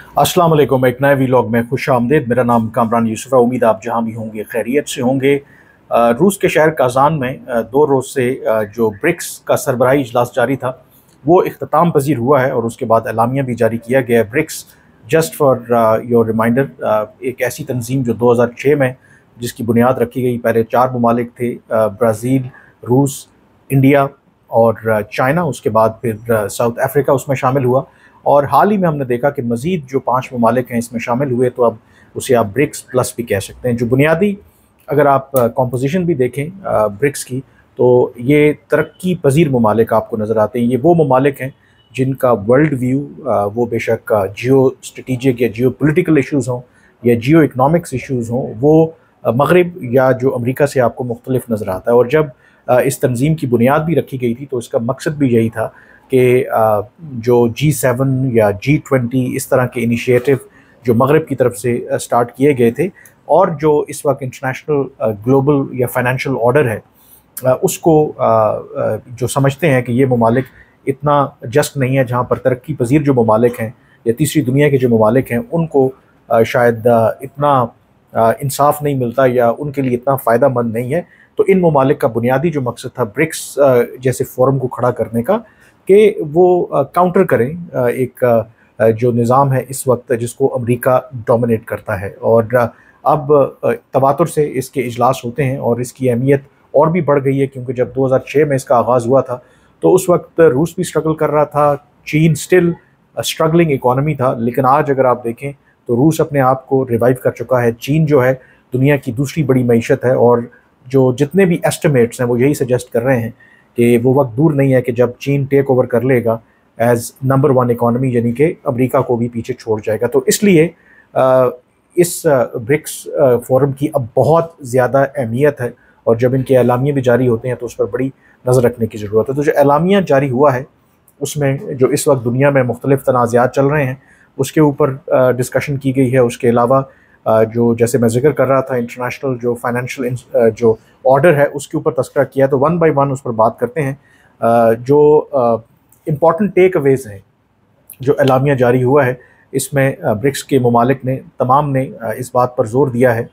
अस्सलाम वालेकुम। एक नए व्लॉग में खुश आमदीद। मेरा नाम कामरान यूसुफ है। उम्मीद आप जहाँ भी होंगे खैरियत से होंगे। रूस के शहर काज़ान में 2 रोज़ से जो ब्रिक्स का सरबराही इजलास जारी था वो इख्तिताम पजीर हुआ है और उसके बाद एलामिया भी जारी किया गया है। BRICS, just for your reminder, एक ऐसी तंजीम जो 2006 में जिसकी बुनियाद रखी गई। पहले 4 ममालिक थे, ब्राज़ील, रूस, इंडिया और चाइना। उसके बाद फिर साउथ अफ्रीका उसमें शामिल हुआ और हाल ही में हमने देखा कि मज़ीद जो 5 ममालिक हैं इसमें शामिल हुए, तो अब उसे आप ब्रिक्स प्लस भी कह सकते हैं। जो बुनियादी अगर आप कॉम्पोजिशन भी देखें ब्रिक्स की, तो ये तरक्की पजीर ममालिक आपको नज़र आते हैं। ये वो ममालिक हैं जिनका वर्ल्ड व्यू वो बेशक जियो स्ट्रेटिजिक या जियो पोलिटिकल इशूज़ हों या जियो इकनॉमिक्स इशूज़ हों, वो मगरिब या जो अमेरिका से आपको मुख्तलिफ नज़र आता है। और जब इस तंजीम की बुनियाद भी रखी गई थी तो इसका मकसद भी यही था कि जो G7 या G20 इस तरह के इनिशिएटिव जो मगरिब की तरफ से स्टार्ट किए गए थे और जो इस वक्त इंटरनेशनल ग्लोबल या फाइनेंशियल ऑर्डर है, उसको जो समझते हैं कि ये ममालिक इतना जस्ट नहीं है, जहाँ पर तरक्की पजीर जो ममालिक हैं या तीसरी दुनिया के जो ममालिक हैं उनको शायद इतना इंसाफ नहीं मिलता या उनके लिए इतना फ़ायदा मंद नहीं है। तो इन ममालिक का बुनियादी जो मकसद था ब्रिक्स जैसे फोरम को खड़ा करने का, कि वो काउंटर करें एक जो निज़ाम है इस वक्त जिसको अमेरिका डोमिनेट करता है। और अब तवातुर से इसके इजलास होते हैं और इसकी अहमियत और भी बढ़ गई है, क्योंकि जब 2006 में इसका आगाज़ हुआ था तो उस वक्त रूस भी स्ट्रगल कर रहा था, चीन स्टिल स्ट्रगलिंग इकॉनमी था। लेकिन आज अगर आप देखें तो रूस अपने आप को रिवाइव कर चुका है। चीन जो है दुनिया की दूसरी बड़ी मईशत है और जो जितने भी एस्टिमेट्स हैं वो यही सजेस्ट कर रहे हैं कि वो वक्त दूर नहीं है कि जब चीन टेक ओवर कर लेगा एज़ नंबर 1 इकॉनमी, यानी कि अमेरिका को भी पीछे छोड़ जाएगा। तो इसलिए इस ब्रिक्स फोरम की अब बहुत ज़्यादा अहमियत है और जब इनके एलामिया भी जारी होते हैं तो उस पर बड़ी नज़र रखने की ज़रूरत है। तो जो एलामिया जारी हुआ है उसमें जो इस वक्त दुनिया में मुख्तलिफ तनाज़ात चल रहे हैं उसके ऊपर डिस्कशन की गई है। उसके अलावा जो जैसे मैं जिक्र कर रहा था इंटरनेशनल जो फाइनेंशियल जो ऑर्डर है उसके ऊपर तस्करा किया, तो वन बाय वन उस पर बात करते हैं। जो इम्पॉर्टेंट टेक अवेज़ हैं जो एलामिया जारी हुआ है, इसमें ब्रिक्स के ममालिक ने तमाम ने इस बात पर जोर दिया है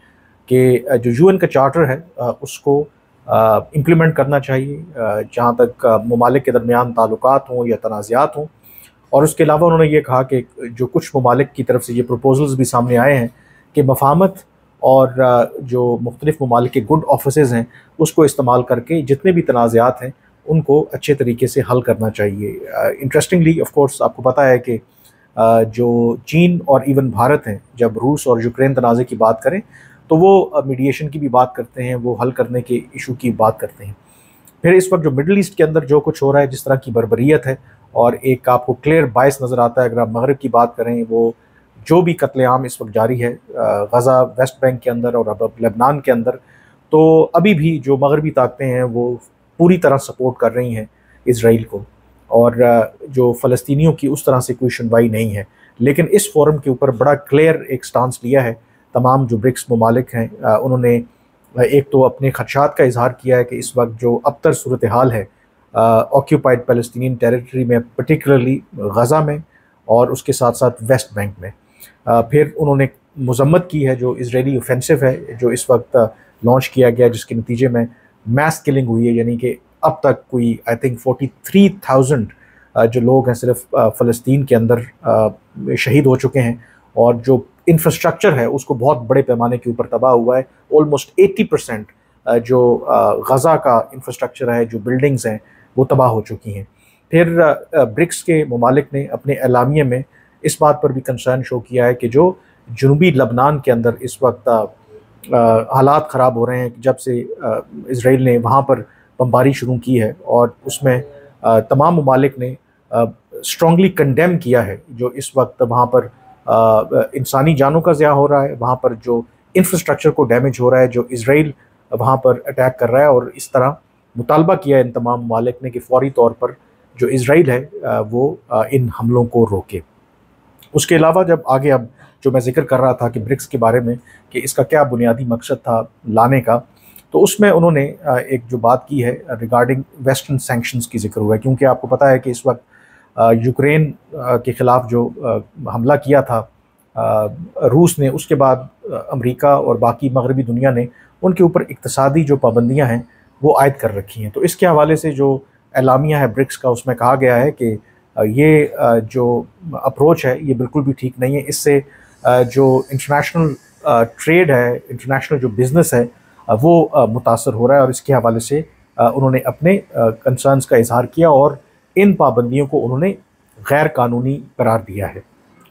कि जो यूएन का चार्टर है उसको इम्प्लीमेंट करना चाहिए जहाँ तक ममालिक के दरमियान ताल्लुकात हों या तनाज़ात हों। और उसके अलावा उन्होंने ये कहा कि जो कुछ ममालिक की तरफ से ये प्रपोजल्स भी सामने आए हैं कि मफाहमत और जो मुख्तलिफ ममालिक के गुड ऑफिसेज़ हैं उसको इस्तेमाल करके जितने भी तनाज़ात हैं उनको अच्छे तरीके से हल करना चाहिए। इंटरेस्टिंगली ऑफ कोर्स आपको पता है कि जो चीन और इवन भारत हैं, जब रूस और यूक्रेन तनाज़े की बात करें तो वो मीडिएशन की भी बात करते हैं, वो हल करने के इशू की बात करते हैं। फिर इस वक्त जो मिडल ईस्ट के अंदर जो कुछ हो रहा है, जिस तरह की बर्बरियत है और एक आपको क्लियर बायस नज़र आता है। अगर आप मगरिब की बात करें, वो जो भी कत्लेआम इस वक्त जारी है गज़ा, वेस्ट बैंक के अंदर और अब लेबनान के अंदर, तो अभी भी जो मगरबी ताकतें हैं वो पूरी तरह सपोर्ट कर रही हैं इसराइल को और जो फ़लस्तीनियों की उस तरह से कोई सुनवाई नहीं है। लेकिन इस फोरम के ऊपर बड़ा क्लियर एक स्टांस लिया है तमाम जो ब्रिक्स ममालिक हैं। उन्होंने एक तो अपने खदशात का इजहार किया है कि इस वक्त जो अबतर सूरत हाल है ऑक्यूपाइड फ़लस्तीनियन टेरिटरी में, पर्टिकुलरली गज़ा में और उसके साथ साथ वेस्ट बैंक में, फिर उन्होंने मज़म्मत की है जो इजरायली ऑफेंसिव है जो इस वक्त लॉन्च किया गया, जिसके नतीजे में मैस किलिंग हुई है। यानी कि अब तक कोई आई थिंक 43,000 जो लोग हैं सिर्फ फ़लस्तीन के अंदर शहीद हो चुके हैं और जो इंफ्रास्ट्रक्चर है उसको बहुत बड़े पैमाने के ऊपर तबाह हुआ है। ऑलमोस्ट 80% जो गज़ा का इंफ्रास्ट्रक्चर है, जो बिल्डिंग्स हैं, वो तबाह हो चुकी हैं। फिर ब्रिक्स के ममालिक ने अपने एलामिया में इस बात पर भी कंसर्न शो किया है कि जो जनूबी लबनान के अंदर इस वक्त हालात ख़राब हो रहे हैं जब से इसराइल ने वहाँ पर बमबारी शुरू की है, और उसमें तमाम ममालिक ने स्ट्रॉन्गली कंडेम किया है जो इस वक्त वहाँ पर इंसानी जानों का ज़िया हो रहा है, वहाँ पर जो इंफ्रास्ट्रक्चर को डैमेज हो रहा है, जो इसराइल वहाँ पर अटैक कर रहा है। और इस तरह मुतालबा किया है इन तमाम ममालिक ने कि फ़ौरी तौर पर जो इसराइल है वो इन हमलों को रोके। उसके अलावा जब आगे अब जो मैं ज़िक्र कर रहा था कि ब्रिक्स के बारे में कि इसका क्या बुनियादी मकसद था लाने का, तो उसमें उन्होंने एक जो बात की है रिगार्डिंग वेस्टर्न सैंक्शंस की ज़िक्र हुआ है। क्योंकि आपको पता है कि इस वक्त यूक्रेन के ख़िलाफ़ जो हमला किया था रूस ने, उसके बाद अमेरिका और बाकी मगरबी दुनिया ने उनके ऊपर इक़्तिसादी जो पाबंदियां हैं वो आयद कर रखी हैं। तो इसके हवाले से जो एलामिया है ब्रिक्स का, उसमें कहा गया है कि ये जो अप्रोच है ये बिल्कुल भी ठीक नहीं है। इससे जो इंटरनेशनल ट्रेड है, इंटरनेशनल जो बिज़नेस है वो मुतासर हो रहा है, और इसके हवाले से उन्होंने अपने कंसर्न्स का इजहार किया और इन पाबंदियों को उन्होंने गैर कानूनी करार दिया है।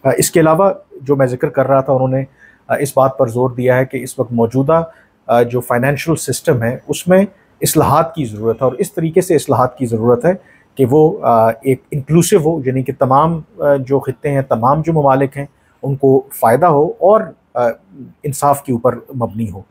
इसके अलावा जो मैं ज़िक्र कर रहा था, उन्होंने इस बात पर जोर दिया है कि इस वक्त मौजूदा जो फाइनेंशियल सिस्टम है उसमें इस्लाहात की ज़रूरत है, और इस तरीके से इस्लाहात की ज़रूरत है कि वो एक इंक्लूसिव हो, यानी कि तमाम जो खित्ते हैं, तमाम जो ममालिक हैं उनको फ़ायदा हो और इंसाफ के ऊपर मबनी हो।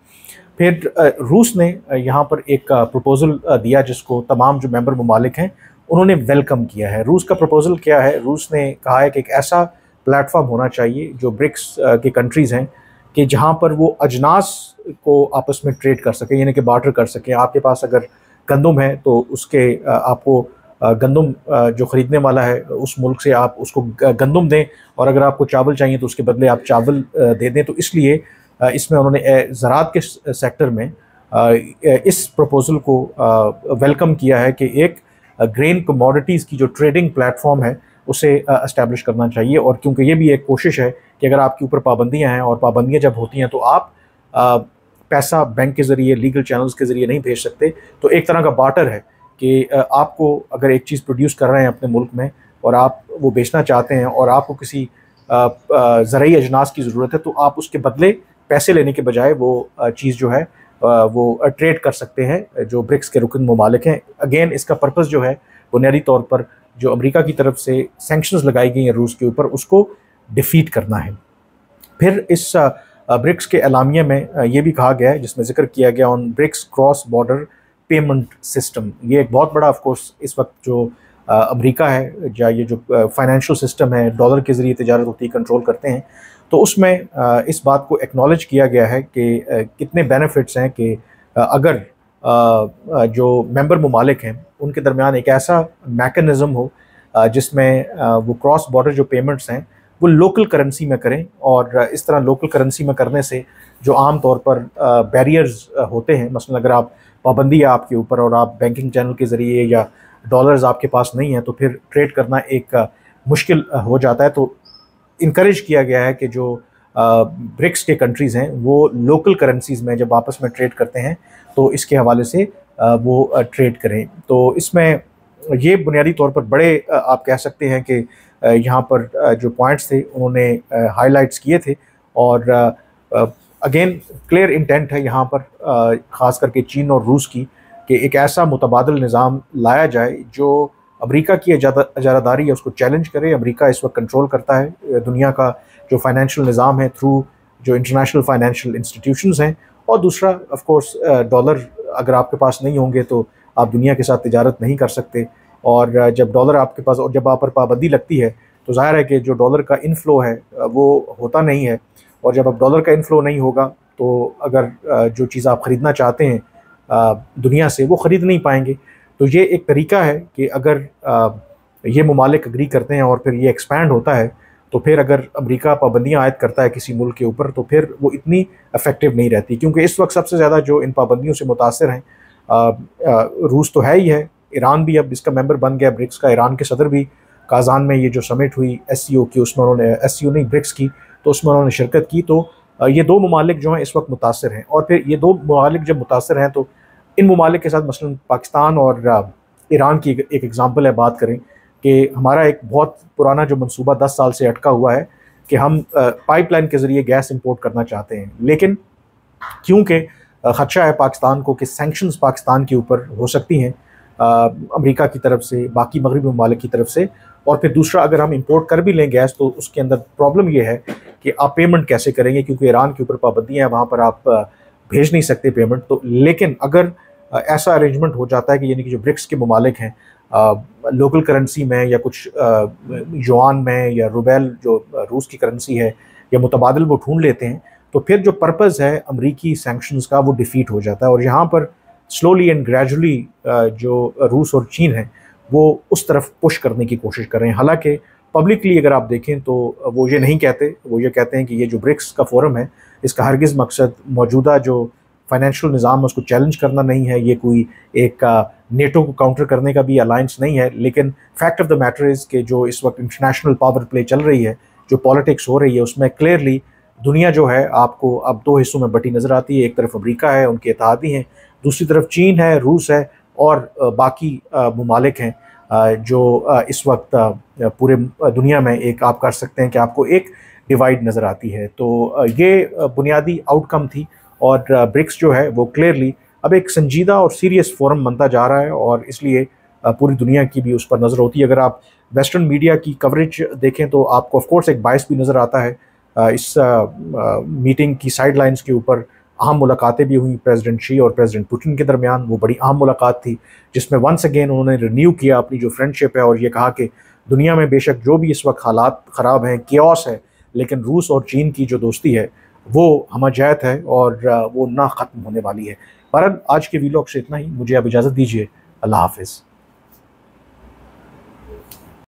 फिर रूस ने यहाँ पर एक प्रपोज़ल दिया जिसको तमाम जो मेंबर ममालिक हैं उन्होंने वेलकम किया है। रूस का प्रपोज़ल क्या है? रूस ने कहा है कि एक ऐसा प्लेटफॉर्म होना चाहिए जो ब्रिक्स के कंट्रीज़ हैं कि जहाँ पर वो अजनास को आपस में ट्रेड कर सकें, यानी कि बार्टर कर सकें। आपके पास अगर गंदम है तो उसके आपको गंदम जो ख़रीदने वाला है उस मुल्क से आप उसको गंदम दें, और अगर आपको चावल चाहिए तो उसके बदले आप चावल दे दें। तो इसलिए इसमें उन्होंने ज़राअत के सेक्टर में इस प्रपोज़ल को वेलकम किया है कि एक ग्रेन कमोडिटीज़ की जो ट्रेडिंग प्लेटफॉर्म है उसे इस्टेब्लिश करना चाहिए। और क्योंकि ये भी एक कोशिश है कि अगर आपके ऊपर पाबंदियां हैं, और पाबंदियां जब होती हैं तो आप पैसा बैंक के ज़रिए, लीगल चैनल्स के ज़रिए नहीं भेज सकते, तो एक तरह का बार्टर है कि आपको अगर एक चीज़ प्रोड्यूस कर रहे हैं अपने मुल्क में और आप वो बेचना चाहते हैं और आपको किसी ज़रूरी अजनास की ज़रूरत है, तो आप उसके बदले पैसे लेने के बजाय वो चीज़ जो है वो ट्रेड कर सकते हैं जो ब्रिक्स के रुकन ममालिक हैं। अगेन इसका पर्पज़ जो है बुनियादी तौर पर जो अमेरिका की तरफ से सैंक्शंस लगाई गई हैं रूस के ऊपर, उसको डिफीट करना है। फिर इस ब्रिक्स के एलामिया में ये भी कहा गया है, जिसमें जिक्र किया गया on BRICS cross border payment system. ये एक बहुत बड़ा ऑफ कोर्स इस वक्त जो अमेरिका है, या ये जो फाइनेंशियल सिस्टम है, डॉलर के ज़रिए तिजारत होती है, कंट्रोल करते हैं। तो उसमें इस बात को एक्नॉलेज किया गया है कि कितने बेनिफिट्स हैं कि अगर जो मेंबर ममालिक हैं उनके दरमियान एक ऐसा मैकेनिज़्म हो जिसमें वो क्रॉस बॉर्डर जो पेमेंट्स हैं वो लोकल करेंसी में करें, और इस तरह लोकल करेंसी में करने से जो आम तौर पर बैरियर्स होते हैं, मसलन अगर आप पाबंदी है आपके ऊपर और आप बैंकिंग चैनल के ज़रिए या डॉलर्स आपके पास नहीं है, तो फिर ट्रेड करना एक मुश्किल हो जाता है। तो इनकरेज किया गया है कि जो ब्रिक्स के कंट्रीज़ हैं वो लोकल करेंसीज़ में जब आपस में ट्रेड करते हैं तो इसके हवाले से वो ट्रेड करें। तो इसमें ये बुनियादी तौर पर बड़े आप कह सकते हैं कि यहाँ पर जो पॉइंट्स थे उन्होंने हाइलाइट्स किए थे, और अगेन क्लियर इंटेंट है यहाँ पर ख़ास करके चीन और रूस की कि एक ऐसा मुतबादल निज़ाम लाया जाए जो अमेरिका की इजारादारी है उसको चैलेंज करे। अमेरिका इस वक्त कंट्रोल करता है दुनिया का जो फाइनेंशियल निज़ाम है थ्रू जो इंटरनेशनल फाइनेंशियल इंस्टीट्यूशंस हैं, और दूसरा ऑफ कोर्स डॉलर अगर आपके पास नहीं होंगे तो आप दुनिया के साथ तिजारत नहीं कर सकते, और जब डॉलर आपके पास और जब आप पर पाबंदी लगती है तो ज़ाहिर है कि जो डॉलर का इनफ्लो है वो होता नहीं है, और जब अब डॉलर का इनफ्लो नहीं होगा तो अगर जो चीज़ आप ख़रीदना चाहते हैं दुनिया से वो ख़रीद नहीं पाएंगे। तो ये एक तरीका है कि अगर ये ममालिक अग्री करते हैं और फिर ये एक्सपैंड होता है, तो फिर अगर अमेरिका पाबंदियाँ आयद करता है किसी मुल्क के ऊपर तो फिर वो इतनी इफ़ेक्टिव नहीं रहती, क्योंकि इस वक्त सबसे ज़्यादा जो इन पाबंदियों से मुतासर हैं रूस तो है ही है, ईरान भी अब इसका मेंबर बन गया ब्रिक्स का। ईरान के सदर भी काज़ान में ये जो समिट हुई SCO की, उसमें उन्होंने SCO नहीं ब्रिक्स की, तो उसमें उन्होंने शिरकत की। तो ये दो ममालिक जो हैं इस वक्त मुतासर हैं, और फिर ये दो ममालिक जब मुतासर हैं तो इन ममालिक के साथ मसलन पाकिस्तान और ईरान की एक एग्ज़ाम्पल है बात करें कि हमारा एक बहुत पुराना जो मंसूबा 10 साल से अटका हुआ है कि हम पाइपलाइन के ज़रिए गैस इंपोर्ट करना चाहते हैं, लेकिन क्योंकि ख़दशा है पाकिस्तान को कि सैंक्शंस पाकिस्तान के ऊपर हो सकती हैं अमेरिका की तरफ से, बाकी मगरबी ममालिक की तरफ से, और फिर दूसरा अगर हम इंपोर्ट कर भी लें गैस तो उसके अंदर प्रॉब्लम ये है कि आप पेमेंट कैसे करेंगे, क्योंकि ईरान के ऊपर पाबंदियाँ हैं, वहाँ पर आप भेज नहीं सकते पेमेंट। तो लेकिन अगर ऐसा अरेंजमेंट हो जाता है कि यानी कि जो ब्रिक्स के ममालिक हैं लोकल करेंसी में या कुछ युआन में या रुबेल जो रूस की करेंसी है या मुतबादिल वो ढूंढ लेते हैं, तो फिर जो पर्पज़ है अमरीकी सैंक्शंस का वो डिफीट हो जाता है। और यहाँ पर स्लोली एंड ग्रेजुअली जो रूस और चीन है वो उस तरफ पुश करने की कोशिश कर रहे हैं। हालांकि पब्लिकली अगर आप देखें तो वो ये नहीं कहते, वो ये कहते हैं कि ये जो ब्रिक्स का फोरम है इसका हरगिज़ मकसद मौजूदा जो फाइनेंशियल निज़ाम है उसको चैलेंज करना नहीं है, ये कोई एक नेटो को काउंटर करने का भी अलायंस नहीं है। लेकिन fact of the matter is कि जो इस वक्त इंटरनेशनल पावर प्ले चल रही है, जो पॉलिटिक्स हो रही है, उसमें क्लियरली दुनिया जो है आपको अब दो हिस्सों में बटी नज़र आती है। एक तरफ अमेरिका है, उनके इत्तेहादी हैं, दूसरी तरफ चीन है, रूस है और बाकी ममालिक हैं जो इस वक्त पूरे दुनिया में एक आप कर सकते हैं कि आपको एक डिवाइड नज़र आती है। तो ये बुनियादी आउटकम थी और ब्रिक्स जो है वो क्लियरली अब एक संजीदा और सीरियस फोरम बनता जा रहा है और इसलिए पूरी दुनिया की भी उस पर नज़र होती है। अगर आप वेस्टर्न मीडिया की कवरेज देखें तो आपको ऑफ कोर्स एक बायस भी नज़र आता है। इस मीटिंग की साइडलाइंस के ऊपर अहम मुलाकातें भी हुई प्रेसिडेंट शी और प्रेसिडेंट पुतिन के दरमियान। वो बड़ी अहम मुलाकात थी जिसमें वंस अगेन उन्होंने रिन्यू किया अपनी जो फ्रेंडशिप है और ये कहा कि दुनिया में बेशक जो भी इस वक्त हालात ख़राब हैं, केओस है, लेकिन रूस और चीन की जो दोस्ती है वो हमजहत है और वो ना ख़त्म होने वाली है। बहरहाल आज के वीलॉग से इतना ही, मुझे अब इजाज़त दीजिए। अल्लाह हाफ़िज़।